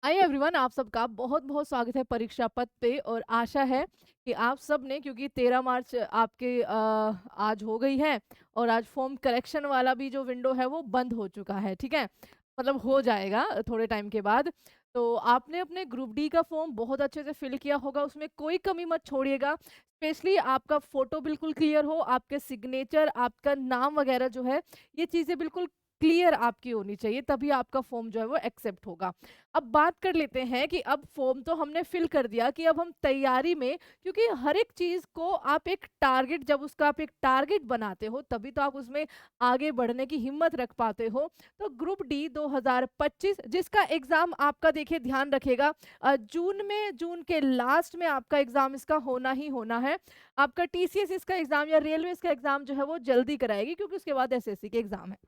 Hi everyone, आप सबका बहुत बहुत स्वागत है परीक्षा पथ पे। और आशा है कि आप सब ने, क्योंकि 13 मार्च आपके आज हो गई है और आज फॉर्म करेक्शन वाला भी जो विंडो है वो बंद हो चुका है। ठीक है, मतलब हो जाएगा थोड़े टाइम के बाद। तो आपने अपने ग्रुप डी का फॉर्म बहुत अच्छे से फिल किया होगा, उसमें कोई कमी मत छोड़िएगा। स्पेशली आपका फोटो बिल्कुल क्लियर हो, आपके सिग्नेचर, आपका नाम वगैरह जो है, ये चीज़ें बिल्कुल क्लियर आपकी होनी चाहिए, तभी आपका फॉर्म जो है वो एक्सेप्ट होगा। अब बात कर लेते हैं कि अब फॉर्म तो हमने फिल कर दिया, कि अब हम तैयारी में, क्योंकि हर एक चीज को आप एक टारगेट, जब उसका आप एक टारगेट बनाते हो तभी तो आप उसमें आगे बढ़ने की हिम्मत रख पाते हो। तो ग्रुप डी 2025 जिसका एग्जाम आपका, देखिए ध्यान रखेगा, जून में, जून के लास्ट में आपका एग्जाम इसका होना ही होना है। आपका टीसीएस इसका एग्जाम या रेलवे इसका एग्जाम जो है वो जल्दी कराएगी, क्योंकि उसके बाद एसएससी के एग्जाम है।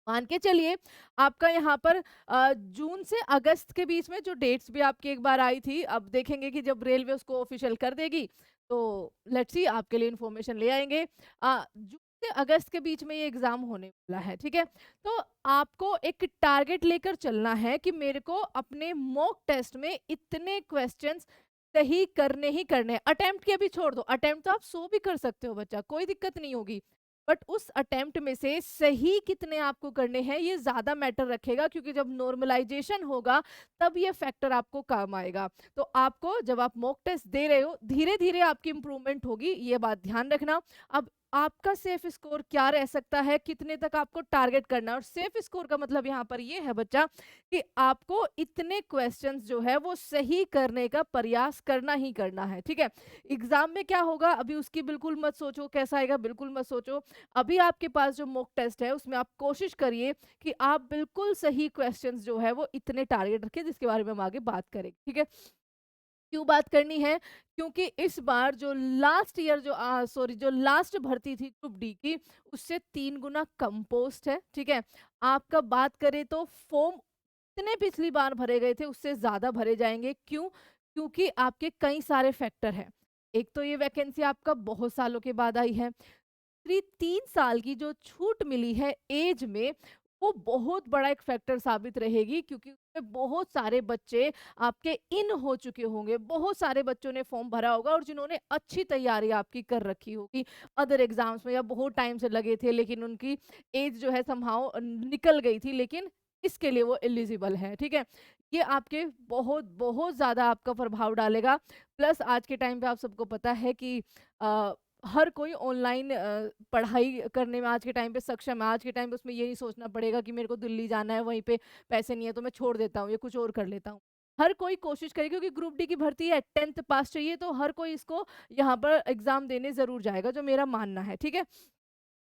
मान के चलिए आपका यहाँ पर जून से अगस्त के बीच में जो डेट्स भी आपकी एक बार आई थी, अब देखेंगे कि जब रेलवे उसको ऑफिशियल कर देगी तो लेट्स सी, आपके लिए इन्फॉर्मेशन ले आएंगे। जून से अगस्त के बीच में ये एग्जाम होने वाला है। ठीक है, तो आपको एक टारगेट लेकर चलना है कि मेरे को अपने मॉक टेस्ट में इतने क्वेश्चंस सही करने ही करने हैं। अटेम्प्ट के अभी छोड़ दो, अटेम्प्ट तो आप 100 भी कर सकते हो बच्चा, कोई दिक्कत नहीं होगी। बट उस अटेम्प्ट में से सही कितने आपको करने हैं ये ज्यादा मैटर रखेगा, क्योंकि जब नॉर्मलाइजेशन होगा तब ये फैक्टर आपको काम आएगा। तो आपको, जब आप मॉक टेस्ट दे रहे हो, धीरे धीरे आपकी इंप्रूवमेंट होगी, ये बात ध्यान रखना। अब आपका सेफ स्कोर क्या रह सकता है, कितने तक आपको टारगेट करना है। और सेफ स्कोर का मतलब यहाँ पर ये है बच्चा, कि आपको इतने क्वेश्चंस जो है वो सही करने का प्रयास करना ही करना है। ठीक है, एग्जाम में क्या होगा अभी उसकी बिल्कुल मत सोचो, कैसा आएगा बिल्कुल मत सोचो। अभी आपके पास जो मॉक टेस्ट है उसमें आप कोशिश करिए कि आप बिल्कुल सही क्वेश्चंस जो है वो इतने टारगेट रखें, जिसके बारे में हम आगे बात करेंगे। ठीक है, क्यों बात करनी है, क्योंकि इस बार जो लास्ट ईयर जो सॉरी जो लास्ट भर्ती थी ग्रुप डी की, उससे 3 गुना कम पोस्ट है। ठीक है, आपका बात करें तो फॉर्म इतने पिछली बार भरे गए थे उससे ज्यादा भरे जाएंगे। क्यों? क्योंकि आपके कई सारे फैक्टर हैं। एक तो ये वैकेंसी आपका बहुत सालों के बाद आई है। 3 साल की जो छूट मिली है एज में, वो बहुत बड़ा एक फैक्टर साबित रहेगी, क्योंकि उसमें बहुत सारे बच्चे आपके इन हो चुके होंगे, बहुत सारे बच्चों ने फॉर्म भरा होगा और जिन्होंने अच्छी तैयारी आपकी कर रखी होगी अदर एग्जाम्स में, या बहुत टाइम से लगे थे लेकिन उनकी एज जो है समहाउ निकल गई थी, लेकिन इसके लिए वो एलिजिबल है। ठीक है, ये आपके बहुत बहुत ज्यादा आपका प्रभाव डालेगा। प्लस आज के टाइम पे आप सबको पता है कि हर कोई ऑनलाइन पढ़ाई करने में आज के टाइम पे सक्षम है। आज के टाइम पे उसमें ये नहीं सोचना पड़ेगा कि मेरे को दिल्ली जाना है, वहीं पे पैसे नहीं है तो मैं छोड़ देता हूँ या कुछ और कर लेता हूँ। हर कोई कोशिश करेगा, क्योंकि ग्रुप डी की भर्ती है, 10th पास चाहिए, तो हर कोई इसको यहाँ पर एग्जाम देने जरूर जाएगा, जो मेरा मानना है। ठीक है,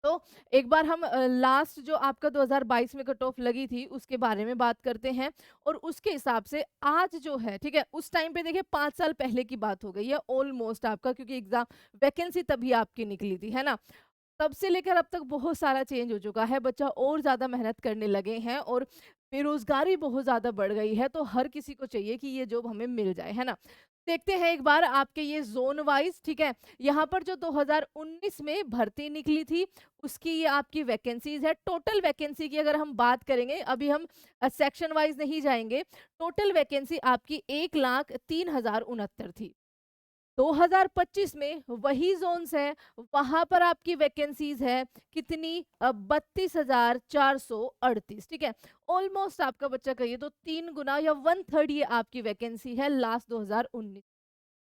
तो एक बार हम लास्ट जो आपका 2022 में कट ऑफ लगी थी उसके बारे में बात करते हैं। और उसके हिसाब से आज जो है, ठीक है, उस टाइम पे देखिए 5 साल पहले की बात हो गई है ऑलमोस्ट आपका, क्योंकि एग्जाम वैकेंसी तभी आपकी निकली थी, है ना। तब से लेकर अब तक बहुत सारा चेंज हो चुका है, बच्चा और ज्यादा मेहनत करने लगे हैं, और बेरोजगारी बहुत ज्यादा बढ़ गई है, तो हर किसी को चाहिए कि ये जॉब हमें मिल जाए, है ना। देखते हैं एक बार आपके ये जोन वाइज। ठीक है, यहाँ पर जो 2019 में भर्ती निकली थी उसकी ये आपकी वैकेंसीज है। टोटल वैकेंसी की अगर हम बात करेंगे, अभी हम सेक्शन वाइज नहीं जाएंगे, टोटल वैकेंसी आपकी 1,03,069 थी। 2025 में वही जोन्स है, वहां पर आपकी वैकेंसीज है कितनी, 32,438। ठीक है, ऑलमोस्ट आपका बच्चा कहिए तो 3 गुना या 1/3 ये आपकी वैकेंसी है लास्ट 2019।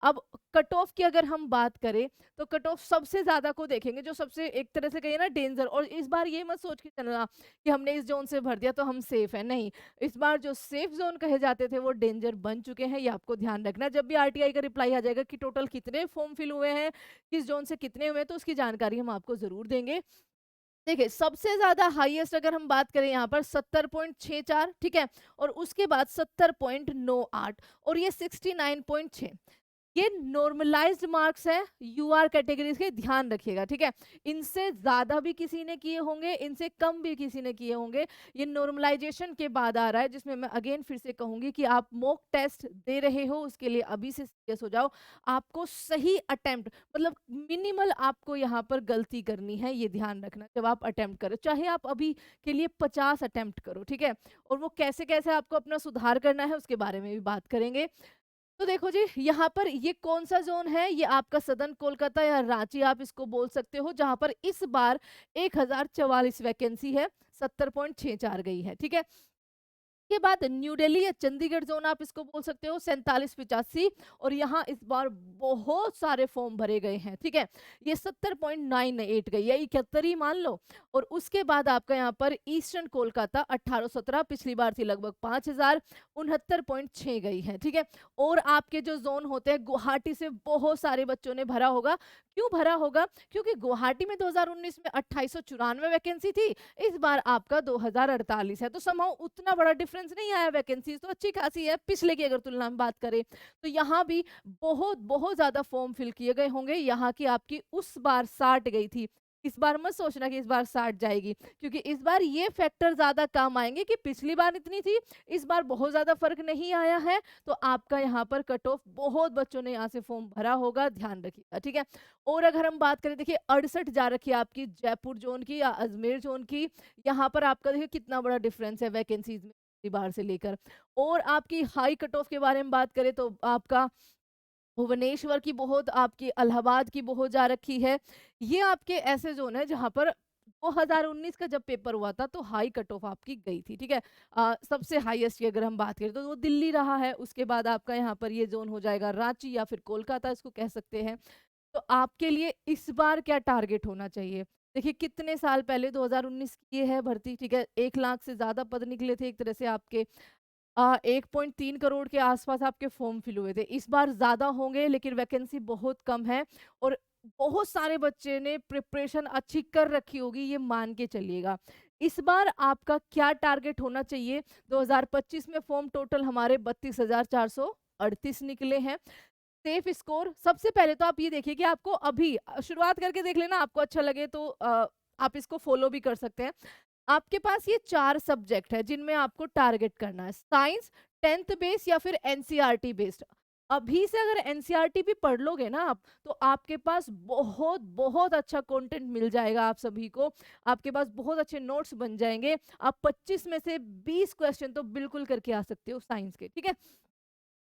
अब कट ऑफ की अगर हम बात करें, तो कट ऑफ सबसे ज्यादा को देखेंगे, जो सबसे एक तरह से कहिए ना डेंजर। और इस बार ये मत सोच के चलना कि हमने इस जोन से भर दिया तो हम सेफ है, नहीं। इस बार जो सेफ जोन कहे जाते थे वो डेंजर बन चुके हैं, ये आपको ध्यान रखना। जब भी आरटीआई का रिप्लाई आ जाएगा कि टोटल कितने फॉर्म फिल हुए हैं, किस जोन से कितने हुए हैं, तो उसकी जानकारी हम आपको जरूर देंगे। देखिए सबसे ज्यादा हाईएस्ट अगर हम बात करें यहाँ पर 70.64। ठीक है, और उसके बाद 70.98, और ये 69.6। ये नॉर्मलाइज्ड मार्क्स है यूआर कैटेगरीज के, ध्यान रखिएगा, ठीक है। इनसे ज्यादा भी किसी ने किए होंगे, इनसे कम भी किसी ने किए होंगे। ये नॉर्मलाइजेशन के बाद आ रहा है, जिसमें मैं अगेन फिर से कहूंगी कि आप मॉक टेस्ट दे रहे हो उसके लिए अभी से सीरियस हो जाओ। आपको सही अटेम्प्ट, मतलब मिनिमल आपको यहाँ पर गलती करनी है, ये ध्यान रखना जब आप अटेम्प्ट करो, चाहे आप अभी के लिए 50 अटेम्प्ट करो, ठीक है। और वो कैसे कैसे आपको अपना सुधार करना है उसके बारे में भी बात करेंगे। तो देखो जी, यहाँ पर ये कौन सा जोन है, ये आपका सदर्न कोलकाता या रांची आप इसको बोल सकते हो, जहां पर इस बार 1044 वैकेंसी है, 70.64 गई है, ठीक है। के बाद न्यू दिल्ली या चंडीगढ़ जोन आप इसको बोल सकते हो, 4785, और यहाँ इस बार बहुत सारे फॉर्म भरे गए हैं, ठीक है। ये 70.98 गई है, 71 ही मान लो। और उसके बाद आपका यहाँ पर ईस्टर्न कोलकाता 1817, पिछली बार थी लगभग 5000, 69.6 गई है, ठीक है। और आपके जो जोन होते हैं, गुवाहाटी से बहुत सारे बच्चों ने भरा होगा। क्यों भरा होगा? क्योंकि गुवाहाटी में 2019 में 2894 वैकेंसी थी, इस बार आपका 2048 है, तो समहाउ उतना बड़ा डिफरेंस नहीं आया, वैकेंसी तो अच्छी खासी है पिछले की अगर तुलना में बात करें। तो यहाँ भी बहुत बहुत ज्यादा फॉर्म फिल किए गए होंगे। यहाँ की आपकी उस बार 60 गई थी, इस बार मत सोचना कि इस बार 60 जाएगी, क्योंकि इस बार ये फैक्टर ज्यादा काम आएंगे कि पिछली बार इतनी थी, इस बार बहुत ज्यादा फर्क नहीं आया है। तो आपका यहाँ पर कट ऑफ, बहुत बच्चों ने यहाँ से फॉर्म भरा होगा, ध्यान रखिएगा, ठीक है। और अगर हम बात करें, देखिए 68 जा रखी है आपकी जयपुर जोन की या अजमेर जोन की, यहाँ पर आपका देखिए कितना बड़ा डिफरेंस है वैकेंसीज में पिछली बार से लेकर। और आपकी हाई कट ऑफ के बारे में बात करें तो आपका भुवनेश्वर की बहुत, आपकी इलाहाबाद की बहुत जा रखी है। ये आपके ऐसे जोन है जहां पर 2019 का जब पेपर हुआ था तो हाई कट ऑफ आपकी गई थी, ठीक है। सबसे हाईएस्ट की अगर हम बात करें तो वो दिल्ली रहा है। उसके बाद आपका यहाँ पर ये जोन हो जाएगा रांची या फिर कोलकाता इसको कह सकते हैं। तो आपके लिए इस बार क्या टारगेट होना चाहिए? देखिए कितने साल पहले 2019 की ये है भर्ती, ठीक है। 1 लाख से ज्यादा पद निकले थे एक तरह से आपके, 1.3 करोड़ के आसपास आपके फॉर्म फिल हुए थे। इस बार ज्यादा होंगे लेकिन वैकेंसी बहुत कम है, और बहुत सारे बच्चे ने प्रिपरेशन अच्छी कर रखी होगी, ये मान के चलिएगा। इस बार आपका क्या टारगेट होना चाहिए? 2025 में फॉर्म टोटल हमारे 32,438 निकले हैं। सेफ स्कोर, सबसे पहले तो आप ये देखिए कि आपको अभी शुरुआत करके देख लेना, आपको अच्छा लगे तो आप इसको फॉलो भी कर सकते हैं। आपके पास ये 4 सब्जेक्ट है जिनमें आपको टारगेट करना है, साइंस, 10th बेस या फिर एनसीईआरटी बेस्ड। अभी से अगर एनसीईआरटी भी पढ़ लोगे ना आप, तो आपके पास बहुत बहुत अच्छा कंटेंट मिल जाएगा आप सभी को। आपके पास बहुत अच्छे नोट्स बन जाएंगे। आप 25 में से 20 क्वेश्चन तो बिल्कुल करके आ सकते हो साइंस के, ठीक है।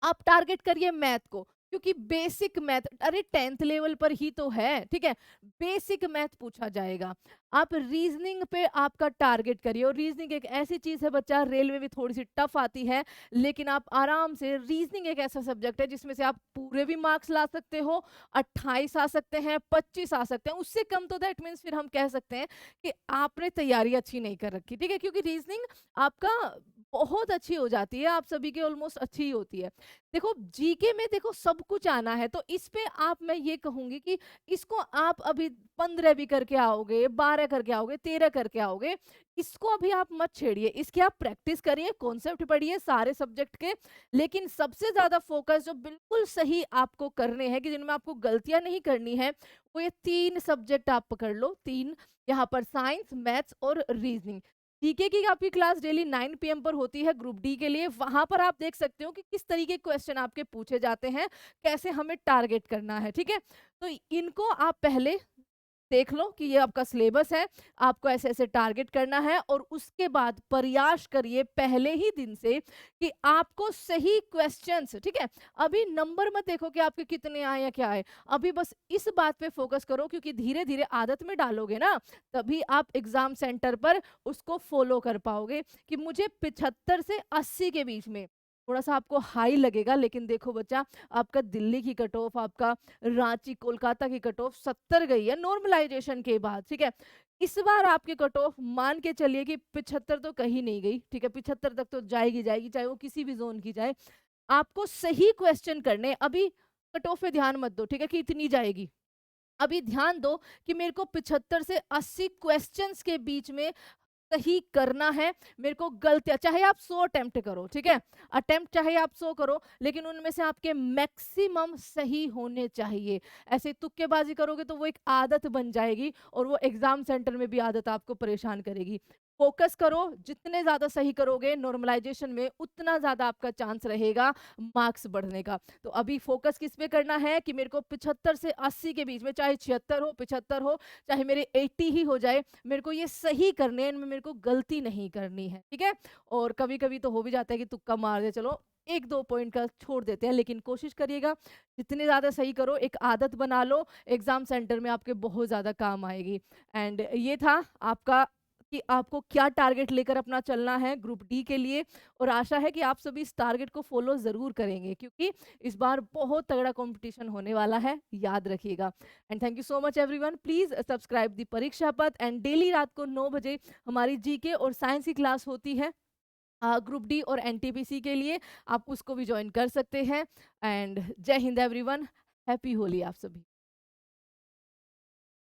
आप टारगेट करिए मैथ को, क्योंकि बेसिक मैथ, अरे 10th लेवल पर ही तो है, ठीक है। बेसिक मैथ पूछा जाएगा। आप रीजनिंग पे आपका टारगेट करिए, और रीजनिंग एक ऐसी चीज है बच्चा, रेलवे भी थोड़ी सी टफ आती है, लेकिन आप आराम से, रीजनिंग एक ऐसा सब्जेक्ट है जिसमें से आप पूरे भी मार्क्स ला सकते हो, 28 आ सकते हैं, 25 आ सकते हैं, उससे कम तो दैट मीन्स फिर हम कह सकते हैं कि आपने तैयारी अच्छी नहीं कर रखी, ठीक है। क्योंकि रीजनिंग आपका बहुत अच्छी हो जाती है, आप सभी की ऑलमोस्ट अच्छी ही होती है। देखो जीके में देखो सब कुछ आना है, तो इस पे आप, मैं ये कहूंगी कि इसको आप अभी 15 भी करके आओगे, 12 करके आओगे, 13 करके आओगे, इसको अभी आप मत छेड़िए। इसकी आप प्रैक्टिस करिए, कॉन्सेप्ट पढ़िए सारे सब्जेक्ट के, लेकिन सबसे ज्यादा फोकस जो बिल्कुल सही आपको करने हैं, कि जिनमें आपको गलतियां नहीं करनी है, वो ये 3 सब्जेक्ट आप पकड़ लो, 3, यहाँ पर साइंस, मैथ्स और रीजनिंग। जीके की आपकी क्लास डेली 9 PM पर होती है ग्रुप डी के लिए, वहां पर आप देख सकते हो कि किस तरीके क्वेश्चन आपके पूछे जाते हैं, कैसे हमें टारगेट करना है, ठीक है। तो इनको आप पहले देख लो कि ये आपका सिलेबस है, आपको ऐसे ऐसे टारगेट करना है, और उसके बाद प्रयास करिए पहले ही दिन से कि आपको सही क्वेश्चंस, ठीक है। अभी नंबर मत देखो कि आपके कितने आए या क्या आए, अभी बस इस बात पे फोकस करो, क्योंकि धीरे धीरे आदत में डालोगे ना, तभी आप एग्जाम सेंटर पर उसको फॉलो कर पाओगे कि मुझे 75 से 80 के बीच में, थोड़ा सा आपको हाई लगेगा, लेकिन देखो बच्चा, आपका दिल्ली की कट ऑफ, आपका रांची कोलकाता की कट ऑफ 70 गई है नॉर्मलाइजेशन के बाद, ठीक है। इस बार आपकी कट ऑफ मान के चलिए कि 75 तो कहीं नहीं गई, ठीक है, 75 तक तो जाएगी जाएगी, चाहे वो किसी भी जोन की जाए। आपको सही क्वेश्चन करने, अभी कट ऑफ पे ध्यान मत दो, ठीक है, कि इतनी जाएगी। अभी ध्यान दो कि मेरे को 75 से 80 क्वेश्चंस के बीच में सही करना है, मेरे को गलतियां, चाहे आप 100 अटेम्प्ट करो, ठीक है, अटेम्प्ट चाहे आप 100 करो, लेकिन उनमें से आपके मैक्सिमम सही होने चाहिए। ऐसे तुक्केबाजी करोगे तो वो एक आदत बन जाएगी और वो एग्जाम सेंटर में भी आदत आपको परेशान करेगी। फोकस करो, जितने ज्यादा सही करोगे नॉर्मलाइजेशन में उतना ज्यादा आपका चांस रहेगा मार्क्स बढ़ने का। तो अभी फोकस किस पे करना है कि मेरे को 75 से 80 के बीच में, चाहे 76 हो 75 हो, चाहे मेरे 80 ही हो जाए, मेरे को ये सही करने हैं, इनमें मेरे को गलती नहीं करनी है, ठीक है। और कभी कभी तो हो भी जाता है कि तुक्का मार दे, चलो एक दो पॉइंट का छोड़ देते हैं, लेकिन कोशिश करिएगा जितने ज्यादा सही करो, एक आदत बना लो, एग्जाम सेंटर में आपके बहुत ज्यादा काम आएगी। एंड ये था आपका कि आपको क्या टारगेट लेकर अपना चलना है ग्रुप डी के लिए, और आशा है कि आप सभी इस टारगेट को फॉलो जरूर करेंगे, क्योंकि इस बार बहुत तगड़ा कंपटीशन होने वाला है, याद रखिएगा। And thank you so much everyone, please subscribe the परीक्षा पथ। एंड डेली रात को 9 बजे हमारी जीके और साइंस की क्लास होती है ग्रुप डी और एनटीपीसी के लिए, आप उसको भी ज्वाइन कर सकते हैं। एंड जय हिंद एवरीवन, हैप्पी होली आप सभी।